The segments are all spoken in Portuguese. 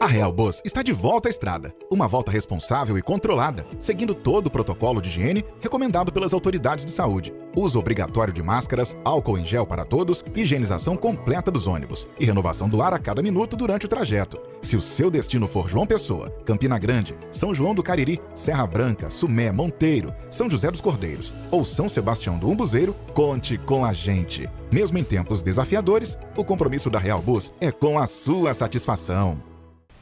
A Real Bus está de volta à estrada. Uma volta responsável e controlada, seguindo todo o protocolo de higiene recomendado pelas autoridades de saúde. Uso obrigatório de máscaras, álcool em gel para todos, higienização completa dos ônibus e renovação do ar a cada minuto durante o trajeto. Se o seu destino for João Pessoa, Campina Grande, São João do Cariri, Serra Branca, Sumé, Monteiro, São José dos Cordeiros ou São Sebastião do Umbuzeiro, conte com a gente. Mesmo em tempos desafiadores, o compromisso da Real Bus é com a sua satisfação.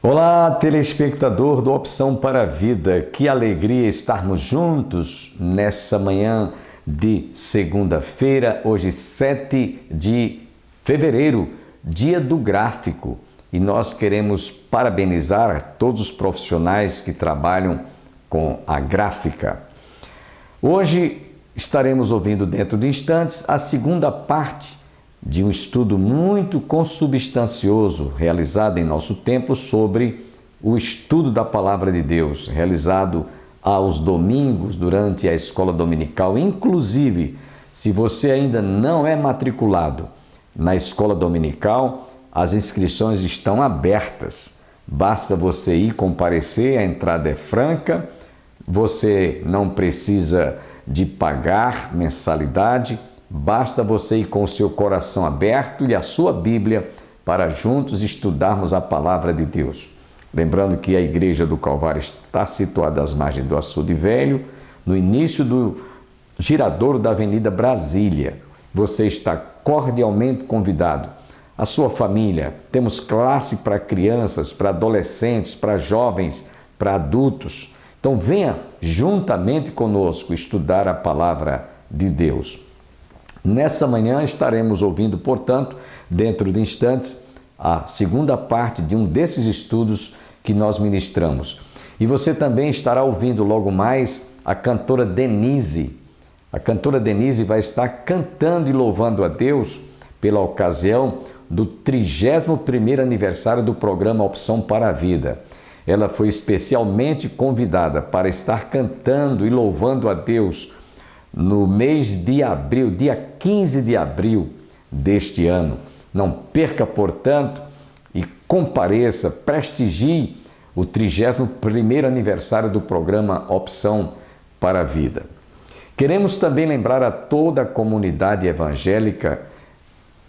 Olá, telespectador do Opção para a Vida. Que alegria estarmos juntos nessa manhã de segunda-feira, hoje 7 de fevereiro, dia do gráfico. E nós queremos parabenizar todos os profissionais que trabalham com a gráfica. Hoje estaremos ouvindo dentro de instantes a segunda parte de um estudo muito consubstancioso realizado em nosso templo sobre o estudo da Palavra de Deus, realizado aos domingos durante a escola dominical. Inclusive, se você ainda não é matriculado na escola dominical, as inscrições estão abertas. Basta você ir comparecer, a entrada é franca, você não precisa de pagar mensalidade, basta você ir com o seu coração aberto e a sua Bíblia para juntos estudarmos a Palavra de Deus. Lembrando que a Igreja do Calvário está situada às margens do Açude Velho, no início do giradouro da Avenida Brasília. Você está cordialmente convidado. A sua família, temos classe para crianças, para adolescentes, para jovens, para adultos. Então venha juntamente conosco estudar a Palavra de Deus. Nessa manhã estaremos ouvindo, portanto, dentro de instantes, a segunda parte de um desses estudos que nós ministramos. E você também estará ouvindo logo mais a cantora Denise. A cantora Denise vai estar cantando e louvando a Deus pela ocasião do 31º aniversário do programa Opção para a Vida. Ela foi especialmente convidada para estar cantando e louvando a Deus no mês de abril, dia 15 de abril deste ano. Não perca, portanto, e compareça, prestigie o 31º aniversário do programa Opção para a Vida. Queremos também lembrar a toda a comunidade evangélica,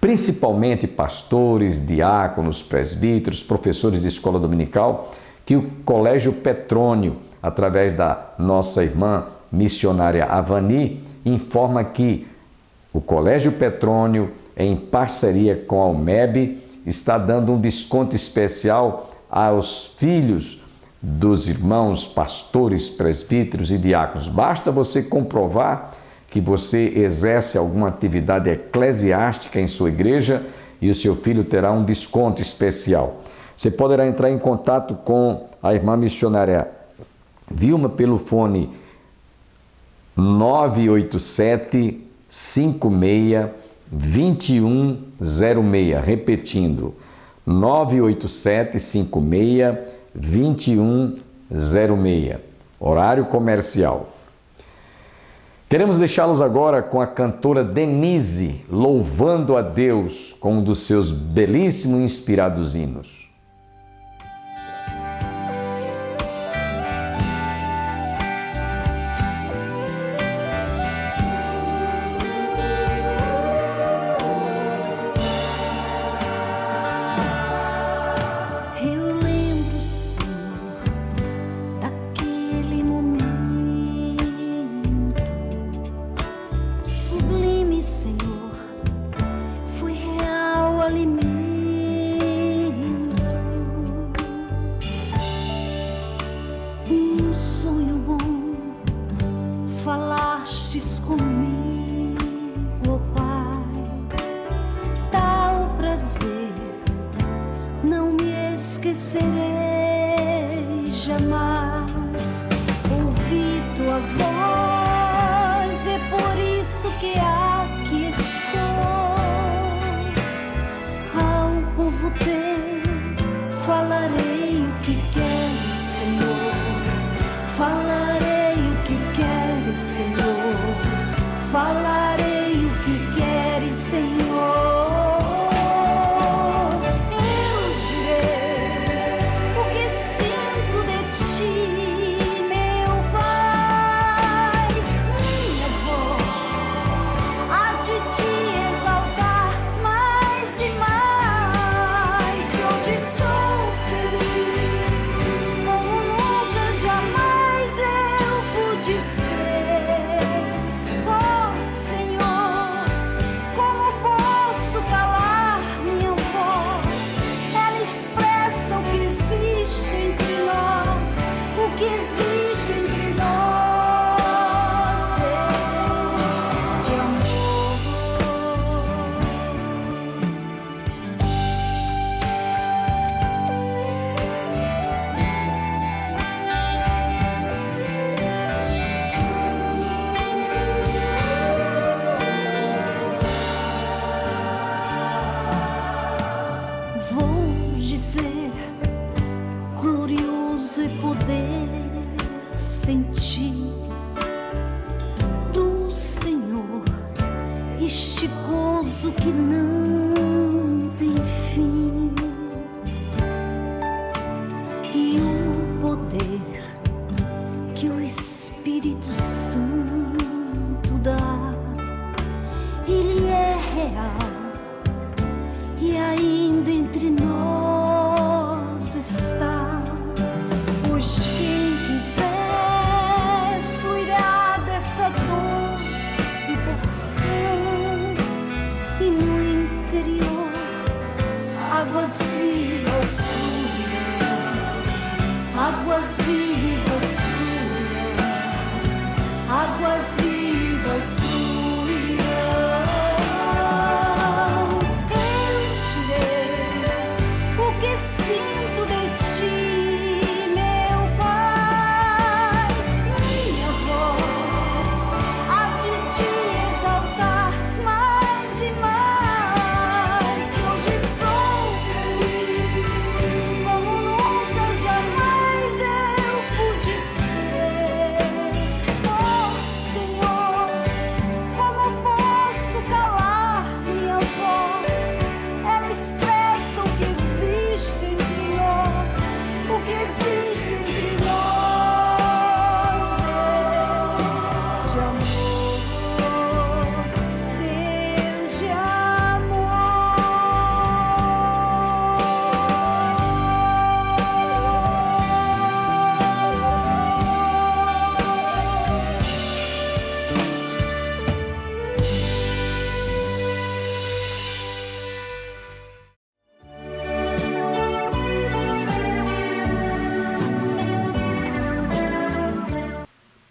principalmente pastores, diáconos, presbíteros, professores de escola dominical, que o Colégio Petrônio, através da nossa irmã missionária Avani, informa que o Colégio Petrônio, em parceria com a UMEB, está dando um desconto especial aos filhos dos irmãos pastores, presbíteros e diáconos. Basta você comprovar que você exerce alguma atividade eclesiástica em sua igreja e o seu filho terá um desconto especial. Você poderá entrar em contato com a irmã missionária Vilma pelo fone 987-56-2106, repetindo, 987-56-2106, horário comercial. Queremos deixá-los agora com a cantora Denise, louvando a Deus com um dos seus belíssimos e inspirados hinos. Falarei o que queres, Senhor. Eu direi o gozo e poder sentir do Senhor, este gozo que não tem fim, e o poder que o Espírito Santo dá, ele é real e ainda entre nós está. Pois quem quiser fluirá dessa doce porção, e no interior águas vivas fluirão, águas vivas fluirão, águas vivas fluirão.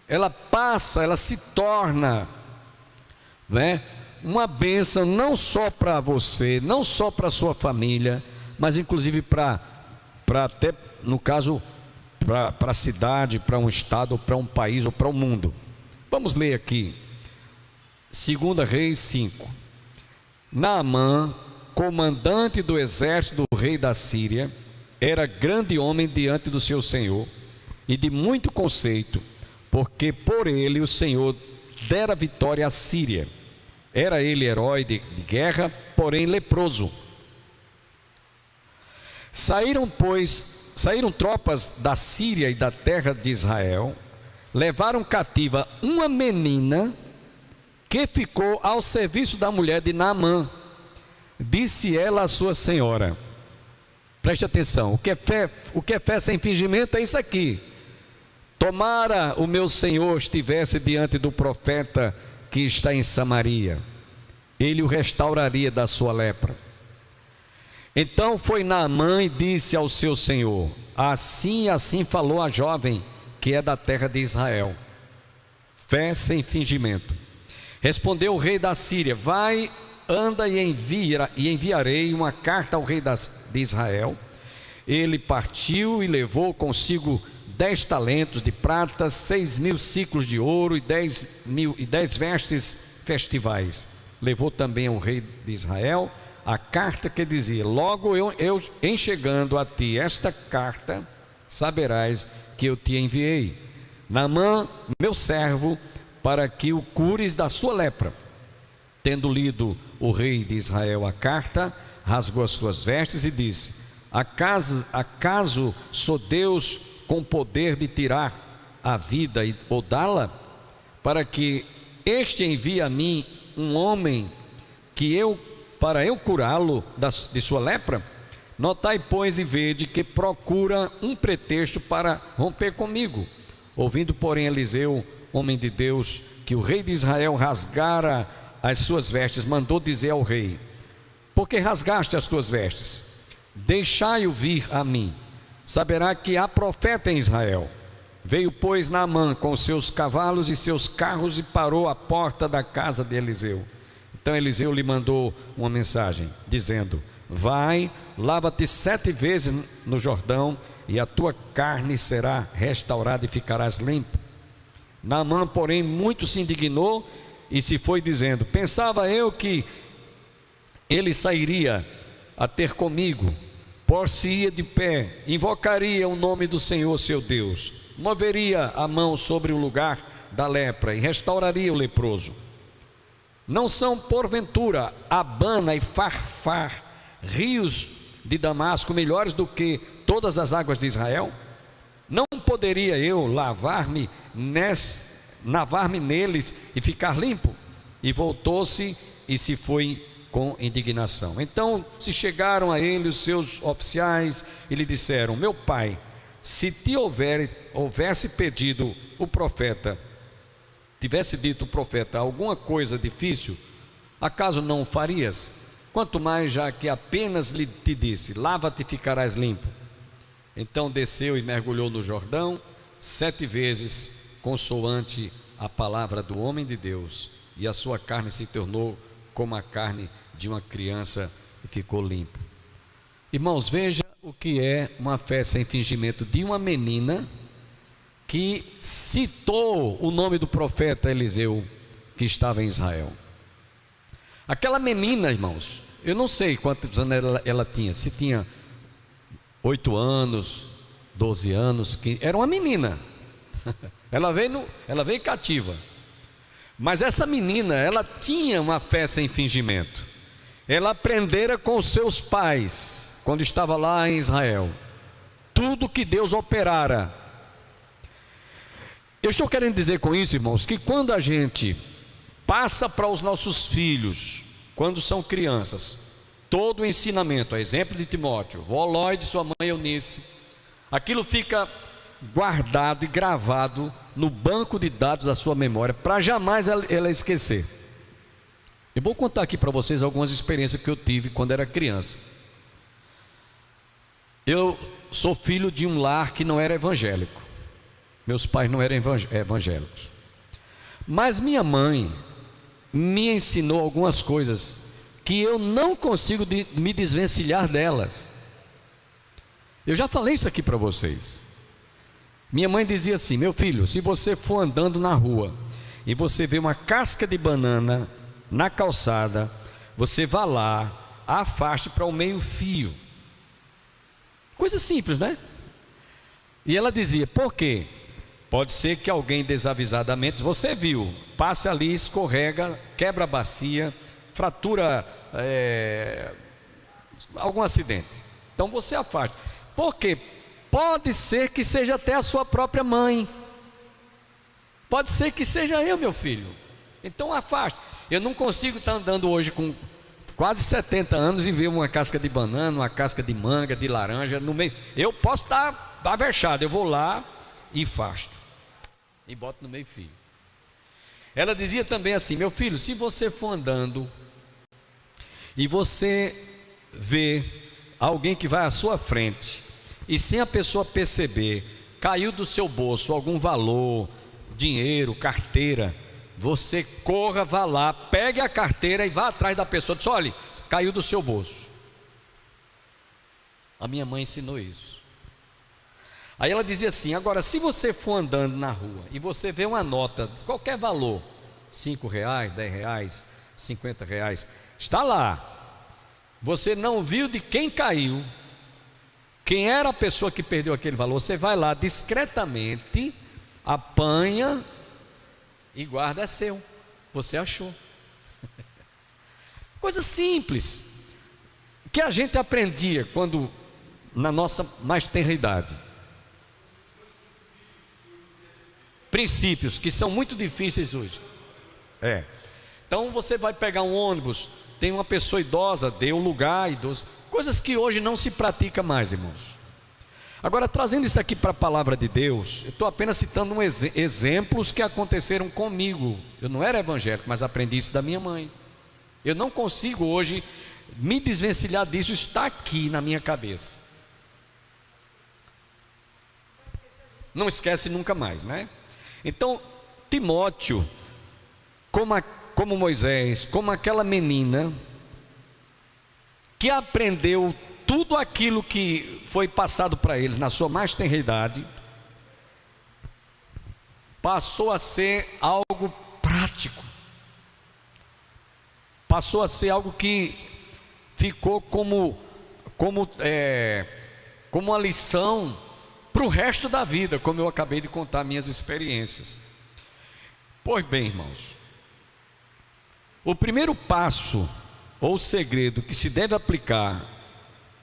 Ela passa, ela se torna, né, uma bênção não só para você, não só para a sua família, mas inclusive para até, no caso, para a cidade, para um estado, para um país ou para o mundo. Vamos ler aqui, 2 Reis 5. Naamã, comandante do exército do rei da Síria, era grande homem diante do seu senhor e de muito conceito, porque por ele o Senhor dera vitória à Síria. Era ele herói de guerra, porém leproso. Saíram tropas da Síria e da terra de Israel, levaram cativa uma menina que ficou ao serviço da mulher de Naamã. Disse ela à sua senhora, preste atenção, o que é fé sem fingimento é isso aqui: tomara o meu senhor estivesse diante do profeta que está em Samaria, ele o restauraria da sua lepra. Então foi Naamã e disse ao seu senhor: assim e assim falou a jovem que é da terra de Israel. Fé sem fingimento. Respondeu o rei da Síria: vai, anda e enviarei uma carta ao rei de Israel. Ele partiu e levou consigo 10 talentos de prata, 6.000 ciclos de ouro e 10 vestes festivais. Levou também ao rei de Israel a carta que dizia: logo eu em chegando a ti esta carta, saberás que eu te enviei Naamã, meu servo, para que o cures da sua lepra. Tendo lido o rei de Israel a carta, rasgou as suas vestes e disse: acaso sou Deus com poder de tirar a vida ou dá-la, para que este envie a mim um homem para eu curá-lo de sua lepra? Notai, pois, e vede que procura um pretexto para romper comigo. Ouvindo, porém, Eliseu, homem de Deus, que o rei de Israel rasgara as suas vestes, mandou dizer ao rei: por que rasgaste as tuas vestes? Deixai-o vir a mim, saberá que há profeta em Israel. Veio, pois, Naamã com seus cavalos e seus carros e parou à porta da casa de Eliseu. Então Eliseu lhe mandou uma mensagem, dizendo: vai, lava-te 7 vezes no Jordão, e a tua carne será restaurada e ficarás limpo. Naamã, porém, muito se indignou e se foi dizendo: pensava eu que ele sairia a ter comigo, por-se-ia de pé, invocaria o nome do Senhor seu Deus, moveria a mão sobre o lugar da lepra e restauraria o leproso. Não são porventura Abana e Farfar, rios de Damasco, melhores do que todas as águas de Israel? Não poderia eu lavar-me neles e ficar limpo? E voltou-se e se foi com indignação. Então se chegaram a ele os seus oficiais e lhe disseram: meu pai, se te houvesse pedido o profeta, tivesse dito o profeta alguma coisa difícil, acaso não o farias? Quanto mais já que apenas te disse: lava-te e ficarás limpo. Então desceu e mergulhou no Jordão 7 vezes, consoante a palavra do homem de Deus, e a sua carne se tornou como a carne de uma criança e ficou limpo. Irmãos, veja o que é uma fé sem fingimento de uma menina que citou o nome do profeta Eliseu que estava em Israel. Aquela menina, irmãos, eu não sei quantos anos ela tinha, se tinha 8 anos, 12 anos, era uma menina. Ela veio cativa. Mas essa menina, ela tinha uma fé sem fingimento. Ela aprendera com os seus pais, quando estava lá em Israel, tudo que Deus operara. Eu estou querendo dizer com isso, irmãos, que quando a gente passa para os nossos filhos, quando são crianças, todo o ensinamento, a exemplo de Timóteo, vó Lloyd, sua mãe Eunice, aquilo fica guardado e gravado no banco de dados da sua memória, para jamais ela esquecer. Eu vou contar aqui para vocês algumas experiências que eu tive quando era criança. Eu sou filho de um lar que não era evangélico. Meus pais não eram evangélicos. Mas minha mãe me ensinou algumas coisas que eu não consigo me desvencilhar delas. Eu já falei isso aqui para vocês. Minha mãe dizia assim: meu filho, se você for andando na rua e você vê uma casca de banana na calçada, você vá lá, afaste para o meio-fio. Coisa simples, né? E ela dizia: por quê? Pode ser que alguém desavisadamente, você viu, passe ali, escorrega, quebra a bacia, fratura algum acidente. Então você afaste. Por quê? Pode ser que seja até a sua própria mãe. Pode ser que seja eu, meu filho. Então afaste. Eu não consigo estar andando hoje com quase 70 anos e ver uma casca de banana, uma casca de manga, de laranja no meio. Eu posso estar avexado, eu vou lá e afasto e boto no meio fio. Ela dizia também assim: meu filho, se você for andando e você vê alguém que vai à sua frente e sem a pessoa perceber, caiu do seu bolso algum valor, dinheiro, carteira, você corra, vá lá, pegue a carteira e vá atrás da pessoa. Diz: olha, caiu do seu bolso. A minha mãe ensinou isso. Aí ela dizia assim: agora, se você for andando na rua e você vê uma nota de qualquer valor, R$5, R$10, R$50, está lá, você não viu de quem caiu, quem era a pessoa que perdeu aquele valor, você vai lá discretamente, apanha e guarda, é seu, você achou. Coisa simples que a gente aprendia quando na nossa mais tenra idade. Princípios que são muito difíceis hoje. Então você vai pegar um ônibus, tem uma pessoa idosa, dê um lugar idoso, coisas que hoje não se pratica mais, irmãos. Agora, trazendo isso aqui para a palavra de Deus, eu estou apenas citando exemplos que aconteceram comigo. Eu não era evangélico, mas aprendi isso da minha mãe. Eu não consigo hoje me desvencilhar disso, está aqui na minha cabeça. Não esquece nunca mais, né? Então, Timóteo, como Moisés, como aquela menina que aprendeu tudo aquilo que foi passado para eles na sua mais tenra idade, passou a ser algo prático, passou a ser algo que ficou como como uma lição para o resto da vida, como eu acabei de contar minhas experiências. Pois bem, irmãos, o primeiro passo ou segredo que se deve aplicar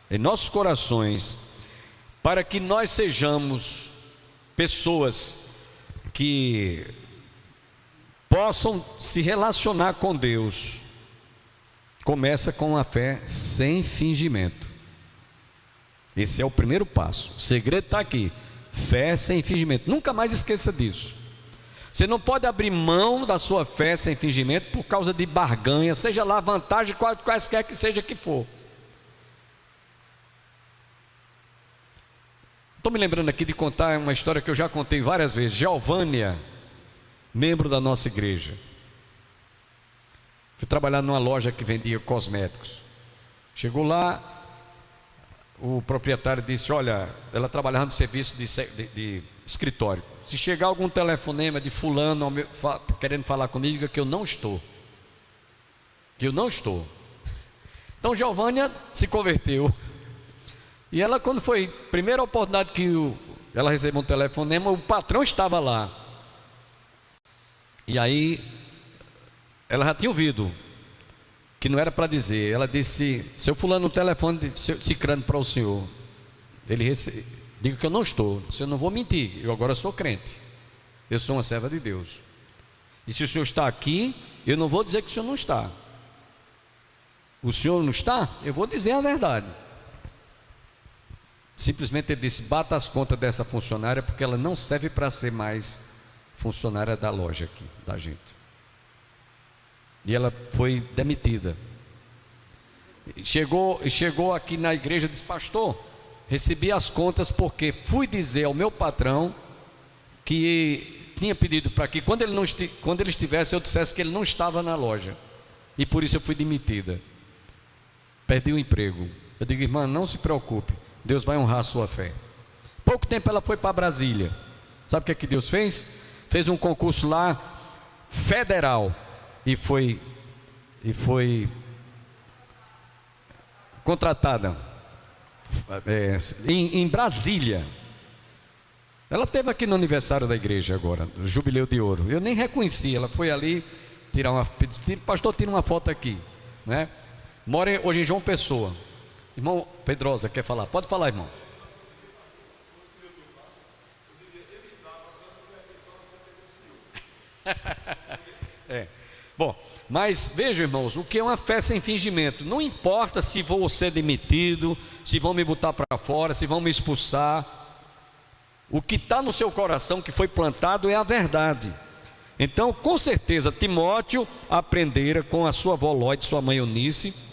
em nossos corações para que nós sejamos pessoas que possam se relacionar com Deus, começa com a fé sem fingimento. Esse é o primeiro passo. O segredo está aqui: fé sem fingimento. Nunca mais esqueça disso. Você não pode abrir mão da sua fé sem fingimento por causa de barganha, seja lá vantagem quaisquer que seja que for. Estou me lembrando aqui de contar uma história que eu já contei várias vezes. Geovânia, membro da nossa igreja, fui trabalhar numa loja que vendia cosméticos. Chegou lá, o proprietário disse: olha, ela trabalhava no serviço de escritório. Se chegar algum telefonema de fulano querendo falar comigo, diga que eu não estou. Que eu não estou. Então Geovânia se converteu. E ela, quando foi a primeira oportunidade que ela recebeu um telefonema, o patrão estava lá. E aí ela já tinha ouvido que não era para dizer. Ela disse: seu fulano, no telefone de Cicrano para o senhor. Diga que eu não estou. Eu não vou mentir, eu agora sou crente, eu sou uma serva de Deus. E se o senhor está aqui, eu não vou dizer que o senhor não está. O senhor não está? Eu vou dizer a verdade. Simplesmente ele disse: bata as contas dessa funcionária, porque ela não serve para ser mais funcionária da loja aqui, da gente. E ela foi demitida. Chegou aqui na igreja e disse: pastor, recebi as contas porque fui dizer ao meu patrão que tinha pedido para que quando ele estivesse eu dissesse que ele não estava na loja, e por isso eu fui demitida, perdi o emprego. Eu digo: irmã, não se preocupe, Deus vai honrar a sua fé. Pouco tempo ela foi para Brasília. Sabe o que é que Deus fez? Fez um concurso lá federal e foi contratada em Brasília. Ela esteve aqui no aniversário da igreja agora, do Jubileu de Ouro. Eu nem reconheci. Ela foi ali tirar pastor, tira uma foto aqui, né? Mora hoje em João Pessoa. Irmão Pedrosa quer falar? Pode falar, irmão. Bom, mas vejam, irmãos, o que é uma fé sem fingimento? Não importa se vou ser demitido, se vão me botar para fora, se vão me expulsar. O que está no seu coração, que foi plantado, é a verdade. Então, com certeza, Timóteo aprendera com a sua avó Lóide, sua mãe Eunice,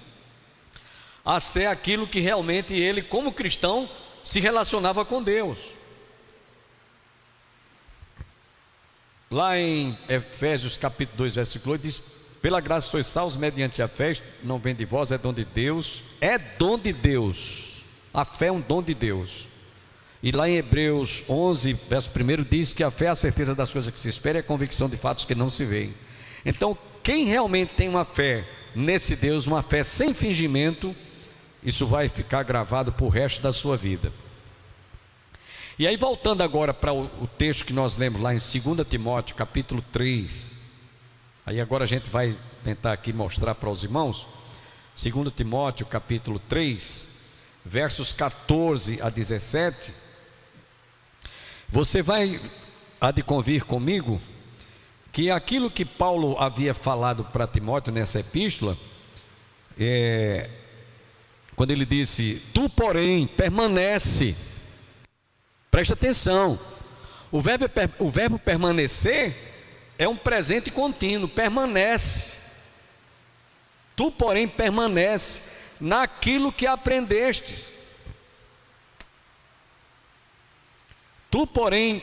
a ser aquilo que realmente ele, como cristão, se relacionava com Deus. Lá em Efésios capítulo 2, versículo 8, diz: pela graça sois salvos mediante a fé, não vem de vós, é dom de Deus. É dom de Deus. A fé é um dom de Deus. E lá em Hebreus 11, verso 1, diz que a fé é a certeza das coisas que se espera e a convicção de fatos que não se veem. Então, quem realmente tem uma fé nesse Deus, uma fé sem fingimento, isso vai ficar gravado para o resto da sua vida. E aí, voltando agora para o texto que nós lemos lá em 2 Timóteo capítulo 3, aí agora a gente vai tentar aqui mostrar para os irmãos. 2 Timóteo capítulo 3, versos 14 a 17. Você há de convir comigo que aquilo que Paulo havia falado para Timóteo nessa epístola, quando ele disse: tu porém permanece. Presta atenção, o verbo permanecer é um presente contínuo, permanece. Tu porém permanece naquilo que aprendestes. Tu porém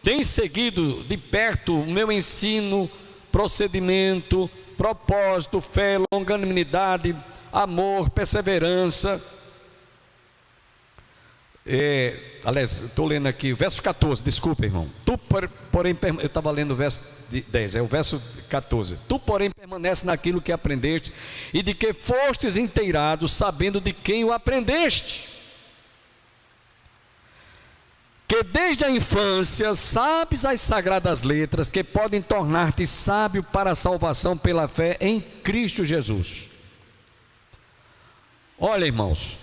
tens seguido de perto o meu ensino, procedimento, propósito, fé, longanimidade, amor, perseverança. Aliás, estou lendo aqui, verso 14, desculpa, irmão. Porém, eu estava lendo o verso 10, é o verso 14. Tu, porém, permanece naquilo que aprendeste e de que fostes inteirados, sabendo de quem o aprendeste. Que desde a infância sabes as sagradas letras que podem tornar-te sábio para a salvação pela fé em Cristo Jesus. Olha, irmãos,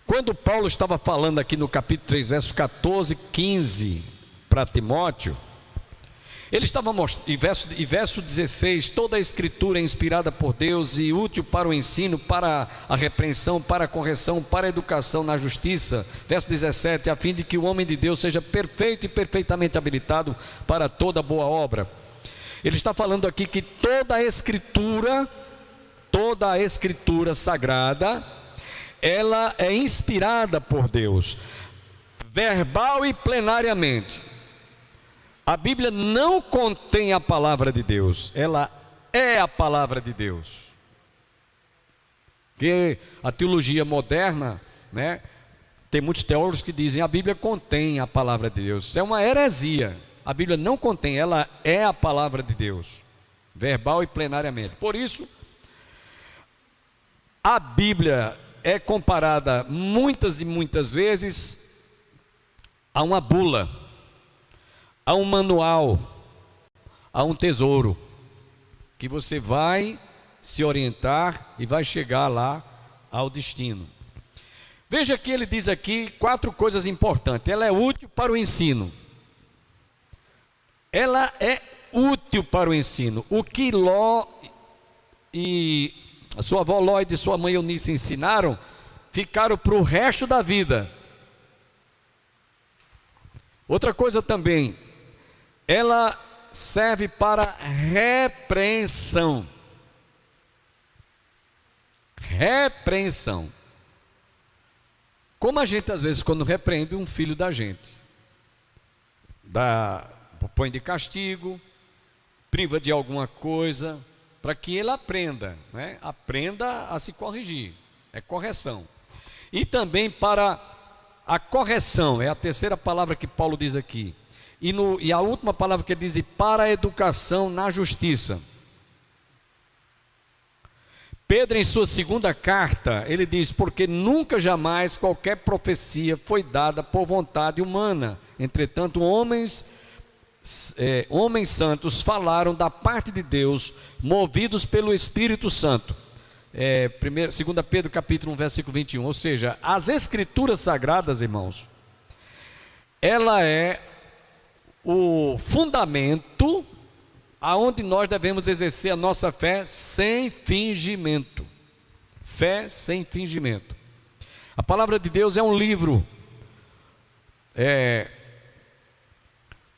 quando Paulo estava falando aqui no capítulo 3, versos 14 e 15 para Timóteo, ele estava mostrando, e verso 16, toda a escritura é inspirada por Deus e útil para o ensino, para a repreensão, para a correção, para a educação na justiça. Verso 17, a fim de que o homem de Deus seja perfeito e perfeitamente habilitado para toda boa obra. Ele está falando aqui que toda a escritura sagrada, ela é inspirada por Deus, verbal e plenariamente. A Bíblia não contém a palavra de Deus, ela é a palavra de Deus. Porque a teologia moderna, né, tem muitos teólogos que dizem a Bíblia contém a palavra de Deus. Isso é uma heresia. A Bíblia não contém, ela é a palavra de Deus, verbal e plenariamente. Por isso, a Bíblia é comparada muitas e muitas vezes a uma bula, a um manual, a um tesouro, que você vai se orientar e vai chegar lá ao destino. Veja que ele diz aqui 4 coisas importantes. Ela é útil para o ensino. Ela é útil para o ensino. O que Ló e a sua avó Lloyd e sua mãe Eunice ensinaram, ficaram para o resto da vida. Outra coisa também, ela serve para repreensão. Repreensão. Como a gente às vezes quando repreende um filho da gente, põe de castigo, priva de alguma coisa, para que ele aprenda, né? Aprenda a se corrigir, é correção. E também para a correção, é a terceira palavra que Paulo diz aqui. E a última palavra que ele diz, para a educação na justiça. Pedro, em sua segunda carta, ele diz, porque nunca jamais qualquer profecia foi dada por vontade humana. Entretanto, homens santos falaram da parte de Deus, movidos pelo Espírito Santo. 2 Pedro capítulo 1, versículo 21. Ou seja, as escrituras sagradas, irmãos, ela é o fundamento aonde nós devemos exercer a nossa fé sem fingimento. Fé sem fingimento. A palavra de Deus é um livro,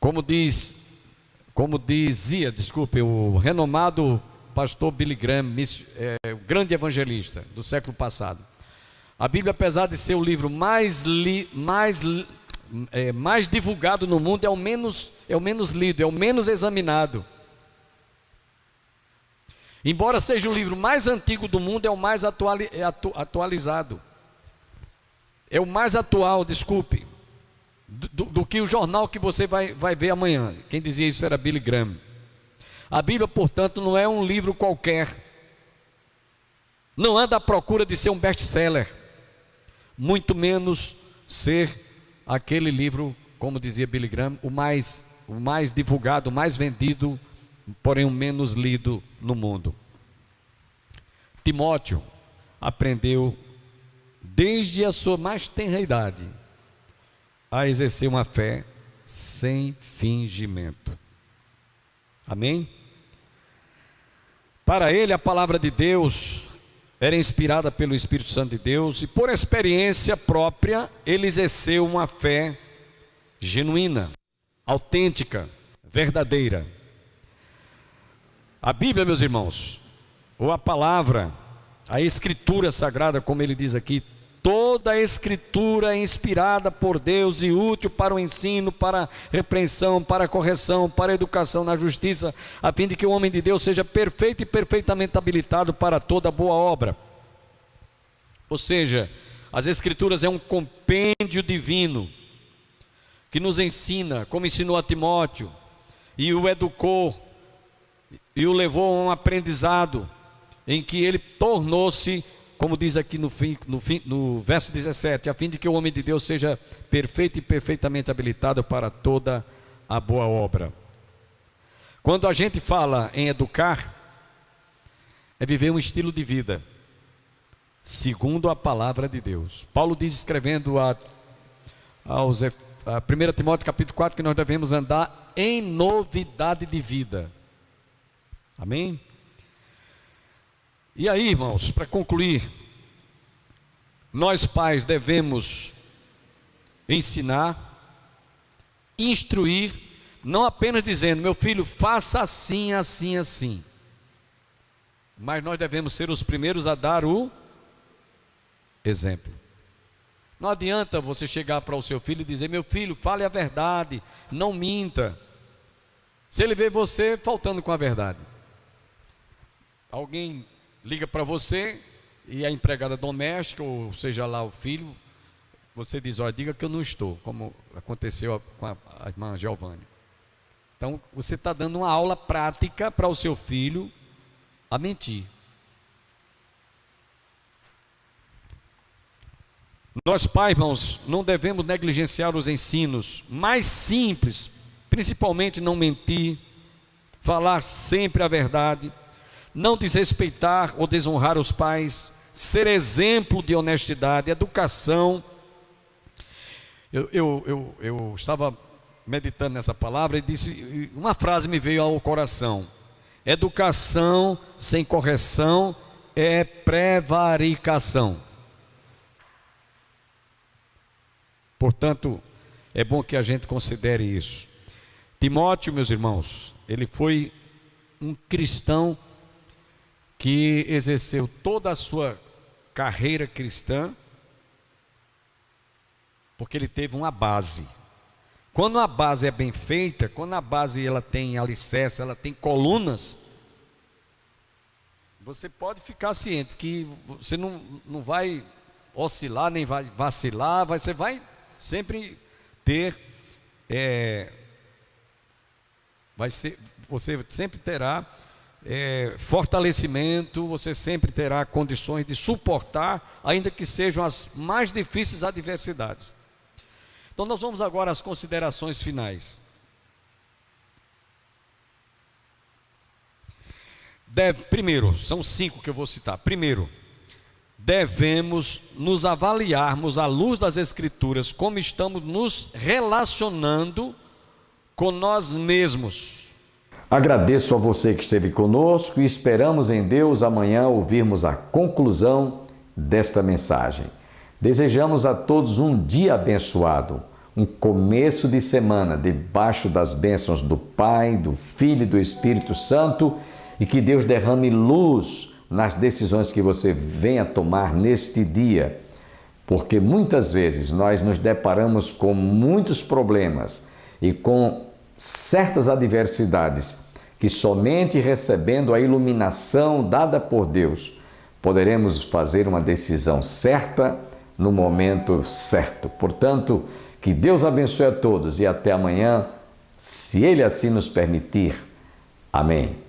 como dizia o renomado pastor Billy Graham, o grande evangelista do século passado. A Bíblia, apesar de ser o livro mais divulgado no mundo, é o menos lido, é o menos examinado. Embora seja o livro mais antigo do mundo, é o mais atualizado. É o mais atual, desculpe, do que o jornal que você vai ver amanhã. Quem dizia isso era Billy Graham. A Bíblia, portanto, não é um livro qualquer. Não anda à procura de ser um best-seller. Muito menos ser aquele livro, como dizia Billy Graham, o mais divulgado, o mais vendido, porém o menos lido no mundo. Timóteo aprendeu desde a sua mais tenra idade a exercer uma fé sem fingimento. Amém? Para ele a palavra de Deus era inspirada pelo Espírito Santo de Deus e por experiência própria ele exerceu uma fé genuína, autêntica, verdadeira. A Bíblia, meus irmãos, ou a palavra, a escritura sagrada, como ele diz aqui, toda a escritura é inspirada por Deus e útil para o ensino, para a repreensão, para a correção, para a educação na justiça, a fim de que o homem de Deus seja perfeito e perfeitamente habilitado para toda boa obra. Ou seja, As Escrituras é um compêndio divino que nos ensina, como ensinou a Timóteo, e o educou, e o levou a um aprendizado, em que ele tornou-se, como diz aqui no verso 17, a fim de que o homem de Deus seja perfeito e perfeitamente habilitado para toda a boa obra. Quando a gente fala em educar, é viver um estilo de vida, segundo a palavra de Deus. Paulo diz, escrevendo a 1 Timóteo capítulo 4, que nós devemos andar em novidade de vida. Amém? E aí, irmãos, para concluir, nós pais devemos ensinar, instruir, não apenas dizendo, meu filho, faça assim, assim, assim. Mas nós devemos ser os primeiros a dar o exemplo. Não adianta você chegar para o seu filho e dizer, meu filho, fale a verdade, não minta. Se ele vê você faltando com a verdade. Alguém liga para você e a empregada doméstica, ou seja lá o filho, você diz, olha, diga que eu não estou, como aconteceu com a irmã Giovanni. Então você está dando uma aula prática para o seu filho a mentir. Nós pais, irmãos, não devemos negligenciar os ensinos mais simples, principalmente não mentir, falar sempre a verdade, não desrespeitar ou desonrar os pais, ser exemplo de honestidade, educação. Eu estava meditando nessa palavra e disse, uma frase me veio ao coração: educação sem correção é prevaricação. Portanto, é bom que a gente considere isso. Timóteo, meus irmãos, ele foi um cristão que exerceu toda a sua carreira cristã, porque ele teve uma base. Quando a base é bem feita, quando a base ela tem alicerce, ela tem colunas, você pode ficar ciente que você não vai oscilar, nem vai vacilar, você vai sempre ter, você sempre terá fortalecimento, você sempre terá condições de suportar, ainda que sejam as mais difíceis adversidades. Então nós vamos agora às considerações finais. Primeiro, são 5 que eu vou citar. Primeiro, devemos nos avaliarmos à luz das Escrituras, como estamos nos relacionando com nós mesmos. Agradeço a você que esteve conosco e esperamos em Deus amanhã ouvirmos a conclusão desta mensagem. Desejamos a todos um dia abençoado, um começo de semana debaixo das bênçãos do Pai, do Filho e do Espírito Santo, e que Deus derrame luz nas decisões que você venha tomar neste dia, porque muitas vezes nós nos deparamos com muitos problemas e com certas adversidades que somente recebendo a iluminação dada por Deus poderemos fazer uma decisão certa no momento certo. Portanto, que Deus abençoe a todos e até amanhã, se Ele assim nos permitir. Amém.